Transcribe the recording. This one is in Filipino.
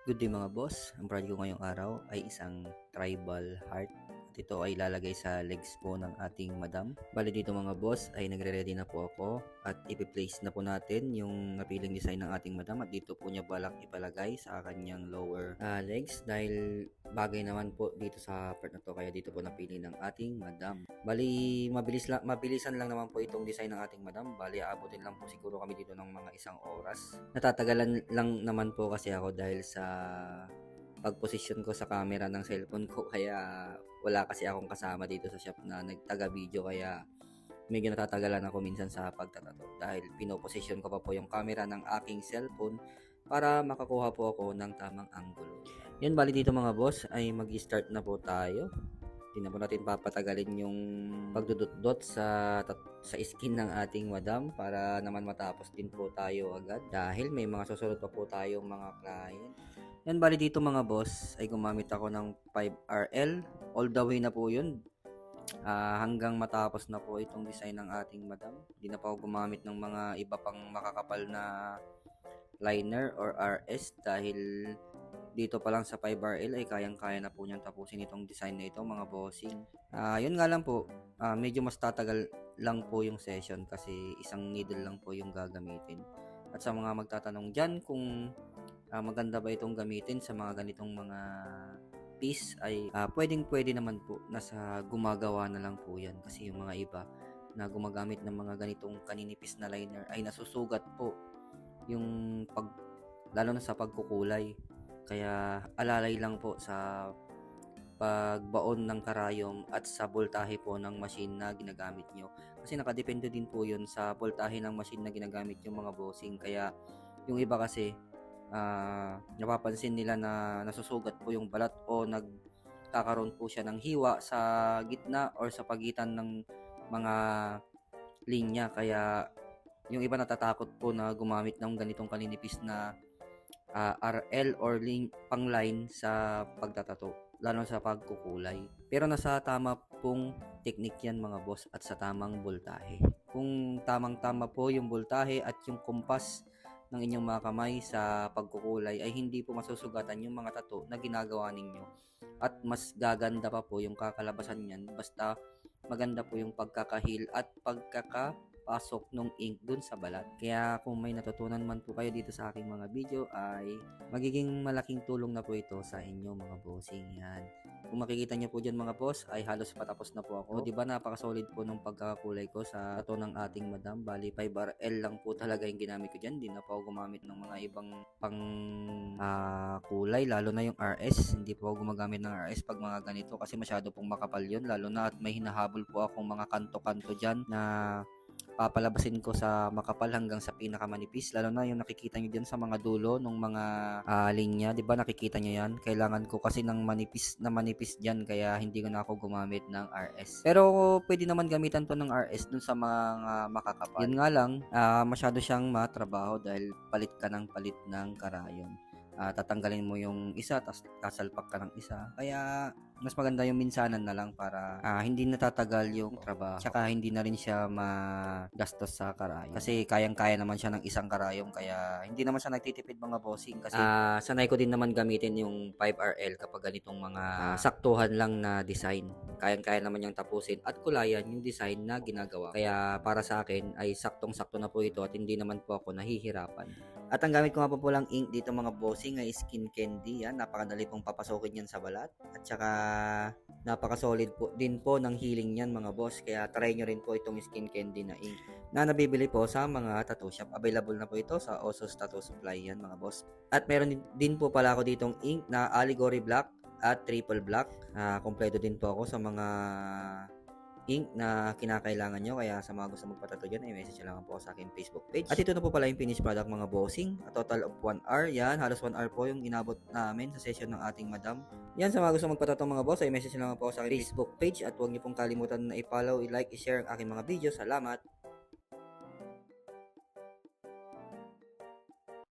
Good day mga boss. Ang project ko ngayong araw ay isang tribal heart. At ito ay lalagay sa legs po ng ating madam. Bali dito mga boss ay nagre-ready na po ako at ipi-place na po natin yung napiling design ng ating madam at dito po niya balak ipalagay sa kanyang lower legs dahil bagay naman po dito sa part na to kaya dito po napili ng ating madam. Bali mabilisan lang naman po itong design ng ating madam. Bali aabutin lang po siguro kami dito ng mga 1 oras. Natatagalan lang naman po kasi ako dahil sa pagposisyon ko sa camera ng cellphone ko kaya wala kasi akong kasama dito sa shop na nagtaga-video kaya medyo natatagalan ako minsan sa pagtatato dahil pinoposisyon ko pa po yung camera ng aking cellphone para makakuha po ako ng tamang anggulo. Yan, bali dito mga boss ay mag-start na po tayo. Hindi na po natin papatagalin yung pagdudot-dot sa skin ng ating madam para naman matapos din po tayo agad dahil may mga susunod pa po tayong mga client. Yan, bali dito mga boss ay gumamit ako ng 5RL all the way na po yun hanggang matapos na po itong design ng ating madam. Hindi na pa ako gumamit ng mga iba pang makakapal na liner or RS dahil dito pa lang sa 5RL ay kayang-kaya na po niyang tapusin itong design na ito mga bossing. Yun nga lang po, medyo mas tatagal lang po yung session kasi isang needle lang po yung gagamitin. At sa mga magtatanong dyan kung maganda ba itong gamitin sa mga ganitong mga piece ay pwedeng-pwede naman po, nasa gumagawa na lang po yan kasi yung mga iba na gumagamit ng mga ganitong kaninipis na liner ay nasusugat po yung lalo na sa pagkukulay. Kaya alalay lang po sa pagbaon ng karayom at sa voltahe po ng machine na ginagamit nyo. Kasi nakadepende din po yun sa voltahe ng machine na ginagamit yung mga bossing. Kaya yung iba kasi napapansin nila na nasusugat po yung balat o nagkakaroon po siya ng hiwa sa gitna or sa pagitan ng mga linya. Kaya yung iba natatakot po na gumamit ng ganitong kaninipis na RL or pang-line sa pagtatato, lalo sa pagkukulay. Pero nasa tama pong technique yan mga boss at sa tamang voltahe. Kung tamang-tama po yung voltahe at yung kumpas ng inyong mga kamay sa pagkukulay ay hindi po masusugatan yung mga tato na ginagawa ninyo. At mas gaganda pa po yung kakalabasan niyan basta maganda po yung pagkakahil at pagkakapasok ng ink dun sa balat. Kaya kung may natutunan man po kayo dito sa aking mga video ay magiging malaking tulong na po ito sa inyo mga bossing. Yan. Kung makikita nyo po dyan mga boss ay halos patapos na po ako. Diba napaka-solid po ng pagkakakulay ko sa tato ng ating madam. Bali 5RL lang po talaga yung ginamit ko dyan. Di na po ako gumamit ng mga ibang pang kulay, lalo na yung RS. Hindi po ako gumagamit ng RS pag mga ganito kasi masyado pong makapal yun. Lalo na at may hinahabol po akong mga kanto-kanto dyan na papalabasin ko sa makapal hanggang sa pinakamanipis, lalo na yung nakikita nyo dyan sa mga dulo ng mga linya, di ba nakikita nyo yan? Kailangan ko kasi ng manipis dyan kaya hindi ko na ako gumamit ng RS. Pero pwede naman gamitan to ng RS dun sa mga makakapal. Yun nga lang, masyado siyang matrabaho dahil palit ka ng karayon. Tatanggalin mo yung isa tapos kasalpak ka ng isa, kaya mas maganda yung minsanan na lang para hindi natatagal yung trabaho tsaka hindi na rin siya magastos sa karayom kasi kayang-kaya naman siya ng isang karayom kaya hindi naman siya nagtitipid mga bossing kasi sanay ko din naman gamitin yung 5RL kapag ganitong mga saktuhan lang na design. Kayang-kaya naman yung tapusin at kulayan yung design na ginagawa, kaya para sa akin ay saktong-sakto na po ito at hindi naman po ako nahihirapan. At ang gamit ko nga po pulang ink dito mga bossing ay Skin Candy. Yan, napakadali pong papasokin yan sa balat. At saka napaka-solid po din po ng healing yan mga boss. Kaya try nyo rin po itong Skin Candy na ink na nabibili po sa mga tattoo shop. Available na po ito sa Osos Tattoo Supply yan mga boss. At meron din po pala ako ditong ink na Allegory Black at Triple Black. Kompleto din po ako sa mga ink na kinakailangan nyo, kaya sa mga gusto magpatato dyan ay message lang po sa aking Facebook page. At ito na po pala yung finished product mga bossing, a total of 1 hour. Yan, halos 1 hour po yung inabot namin sa session ng ating madam. Yan, sa mga gusto magpatato mga boss ay message lang po sa aking Facebook page at huwag nyo pong kalimutan na i-follow, i-like, i-share ang aking mga video. Salamat!